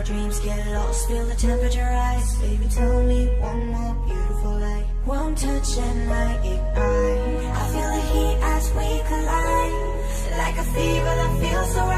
dreams get lost, feel the temperature rise. Baby, tell me one more beautiful lie. One touch and I ignite. I feel the heat as we collide. Like a fever that feels so right.